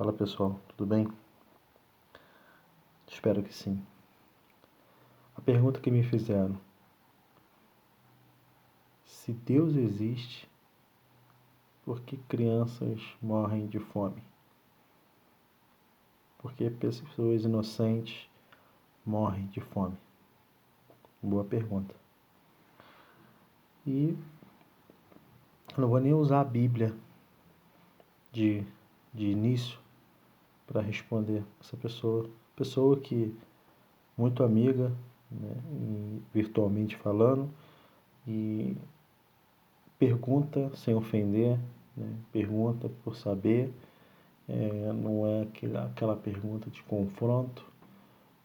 Fala pessoal, tudo bem? Espero que sim. A pergunta que me fizeram: se Deus existe, por que crianças morrem de fome? Por que pessoas inocentes morrem de fome? Boa pergunta. E eu não vou nem usar a Bíblia de início para responder essa pessoa. Pessoa que muito amiga, né, virtualmente falando, e pergunta sem ofender, né, pergunta por saber, não é aquela pergunta de confronto,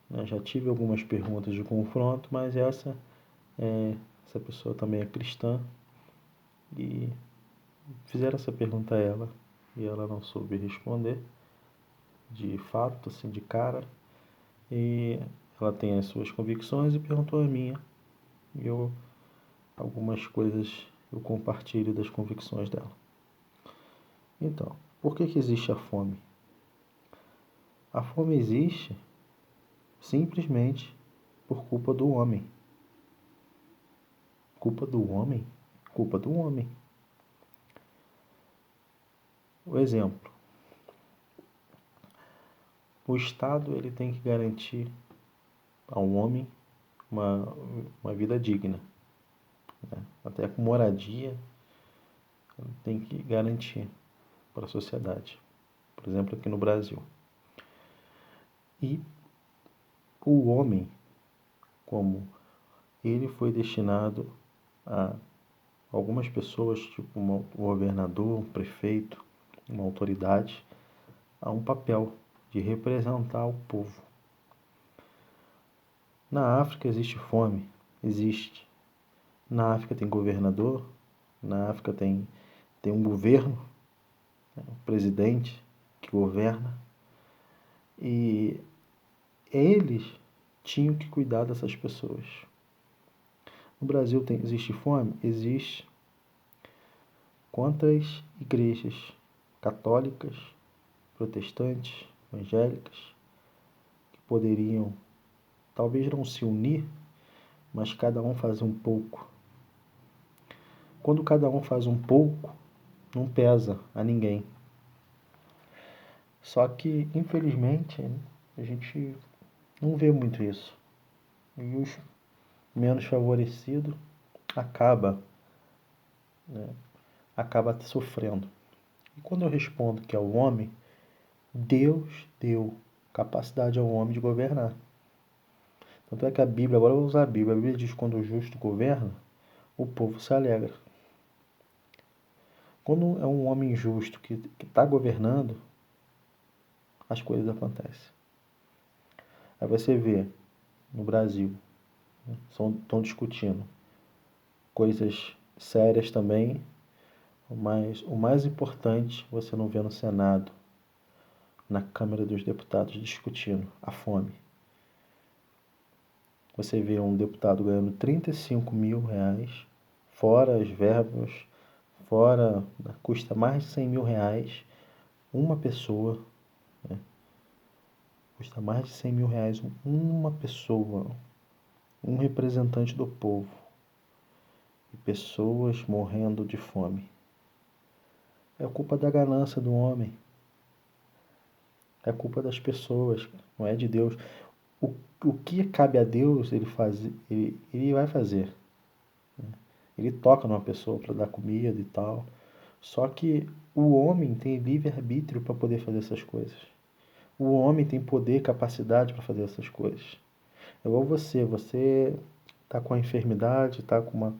né? Já tive algumas perguntas de confronto, mas essa pessoa também é cristã e fizeram essa pergunta a ela e ela não soube responder de fato, assim, de cara, e ela tem as suas convicções e perguntou a minha. E algumas coisas eu compartilho das convicções dela. Então, por que existe a fome? A fome existe simplesmente por culpa do homem. Culpa do homem? Culpa do homem. O exemplo: o Estado ele tem que garantir ao homem uma vida digna, né? Até com moradia ele tem que garantir para a sociedade. Por exemplo, aqui no Brasil. E o homem, como ele foi destinado a algumas pessoas, tipo um governador, um prefeito, uma autoridade, a um papel de representar o povo. Na África existe fome? Existe. Na África tem governador, na África tem um governo, um presidente que governa, e eles tinham que cuidar dessas pessoas. No Brasil existe fome? Existe. Quantas igrejas católicas, protestantes, evangélicas, que poderiam talvez não se unir, mas cada um faz um pouco. Quando cada um faz um pouco, não pesa a ninguém. Só que, infelizmente, a gente não vê muito isso. E os menos favorecidos acaba sofrendo. E quando eu respondo que é o homem, Deus deu capacidade ao homem de governar. Tanto é que a Bíblia, agora eu vou usar a Bíblia diz que quando o justo governa, o povo se alegra. Quando é um homem justo que está governando, as coisas acontecem. Aí você vê, no Brasil, estão discutindo coisas sérias também, mas o mais importante você não vê no Senado, na Câmara dos Deputados, discutindo a fome. Você vê um deputado ganhando R$ 35.000, fora as verbas, fora, custa mais de R$ 100.000, uma pessoa, né? Custa mais de R$ 100.000 uma pessoa, um representante do povo. E pessoas morrendo de fome. É culpa da ganância do homem. É culpa das pessoas, não é de Deus. O que cabe a Deus, ele vai fazer. Ele toca numa pessoa para dar comida e tal. Só que o homem tem livre-arbítrio para poder fazer essas coisas. O homem tem poder e capacidade para fazer essas coisas. É igual você está com a enfermidade, está com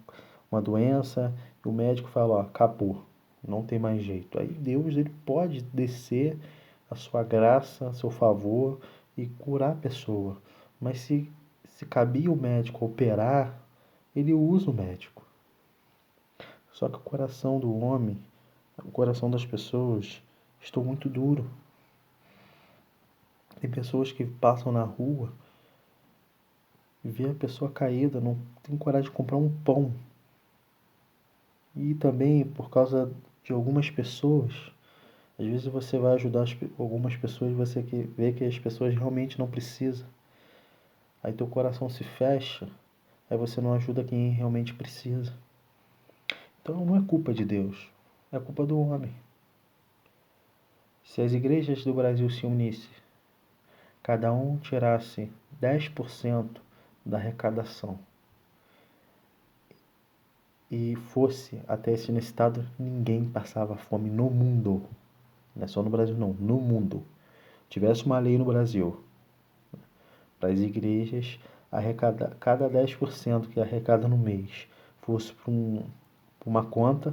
uma doença, e o médico fala, ó, acabou, não tem mais jeito. Aí Deus ele pode descer a sua graça, a seu favor e curar a pessoa. Mas se cabia o médico operar, ele usa o médico. Só que o coração do homem, o coração das pessoas, estou muito duro. Tem pessoas que passam na rua e vê a pessoa caída, não tem coragem de comprar um pão. E também por causa de algumas pessoas, Às vezes você vai ajudar algumas pessoas e você vê que as pessoas realmente não precisam. Aí teu coração se fecha, aí você não ajuda quem realmente precisa. Então não é culpa de Deus, é culpa do homem. Se as igrejas do Brasil se unissem, cada um tirasse 10% da arrecadação e fosse até esse necessitado, ninguém passava fome no mundo. Não é só no Brasil não, no mundo. Tivesse uma lei no Brasil para as igrejas arrecadar, cada 10% que arrecada no mês fosse para uma conta,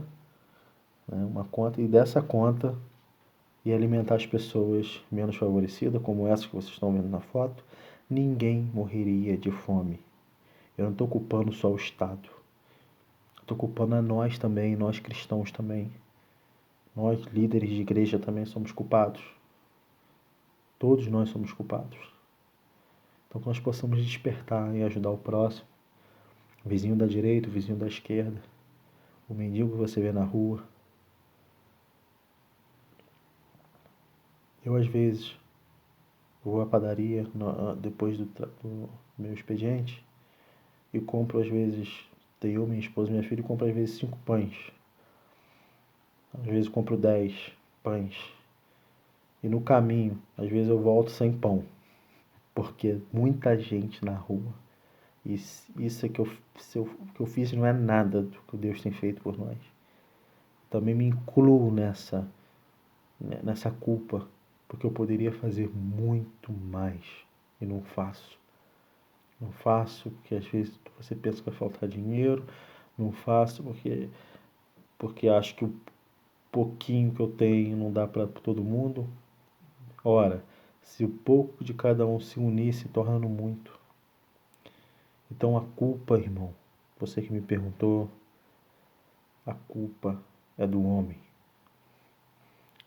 né, uma conta, e dessa conta ia alimentar as pessoas menos favorecidas, como essa que vocês estão vendo na foto, ninguém morreria de fome. Eu não estou culpando só o Estado. Estou culpando a nós também, nós cristãos também. Nós, líderes de igreja, também somos culpados. Todos nós somos culpados. Então, que nós possamos despertar e ajudar o próximo. O vizinho da direita, o vizinho da esquerda. O mendigo que você vê na rua. Eu, às vezes, vou à padaria depois do meu expediente e compro, às vezes, eu, minha esposa e minha filha, compro, às vezes, 5 pães. Às vezes, compro 10 pães. E no caminho, às vezes, eu volto sem pão. Porque muita gente na rua. Isso é que eu fiz não é nada do que Deus tem feito por nós. Também me incluo nessa culpa, porque eu poderia fazer muito mais e não faço. Não faço porque às vezes você pensa que vai faltar dinheiro, não faço porque acho que o pouquinho que eu tenho não dá para todo mundo. Ora, se o pouco de cada um se unir, se torna no muito. Então a culpa, irmão, você que me perguntou, a culpa é do homem.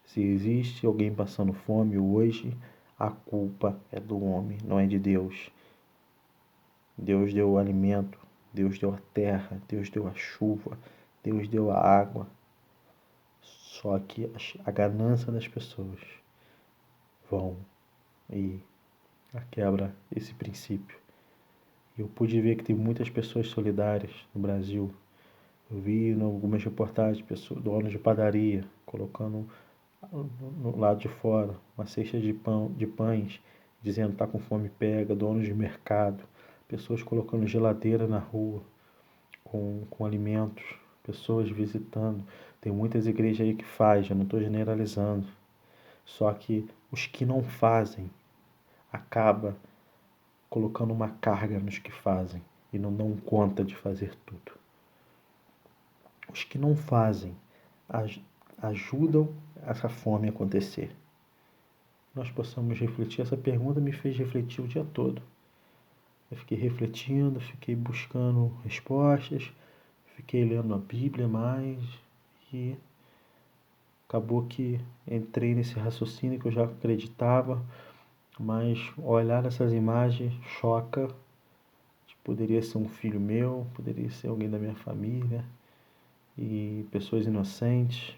Se existe alguém passando fome hoje, a culpa é do homem, não é de Deus. Deus deu o alimento, Deus deu a terra, Deus deu a chuva, Deus deu a água. Só que a ganância das pessoas vão e quebra esse princípio. Eu pude ver que tem muitas pessoas solidárias no Brasil. Eu vi em algumas reportagens donos de padaria colocando no lado de fora uma cesta de pães, dizendo que está com fome, pega, donos de mercado, pessoas colocando geladeira na rua com alimentos, pessoas visitando. Tem muitas igrejas aí que fazem, eu não estou generalizando. Só que os que não fazem acaba colocando uma carga nos que fazem e não dão conta de fazer tudo. Os que não fazem ajudam essa fome a acontecer. Nós possamos refletir. Essa pergunta me fez refletir o dia todo. Eu fiquei refletindo, fiquei buscando respostas, fiquei lendo a Bíblia mais e acabou que entrei nesse raciocínio que eu já acreditava, mas olhar essas imagens choca. Poderia ser um filho meu, poderia ser alguém da minha família e pessoas inocentes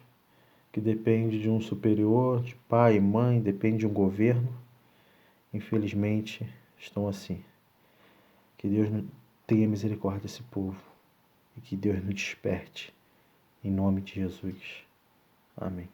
que dependem de um superior, de pai, mãe, depende de um governo. Infelizmente, estão assim. Que Deus tenha misericórdia desse povo e que Deus nos desperte. Em nome de Jesus. Amém.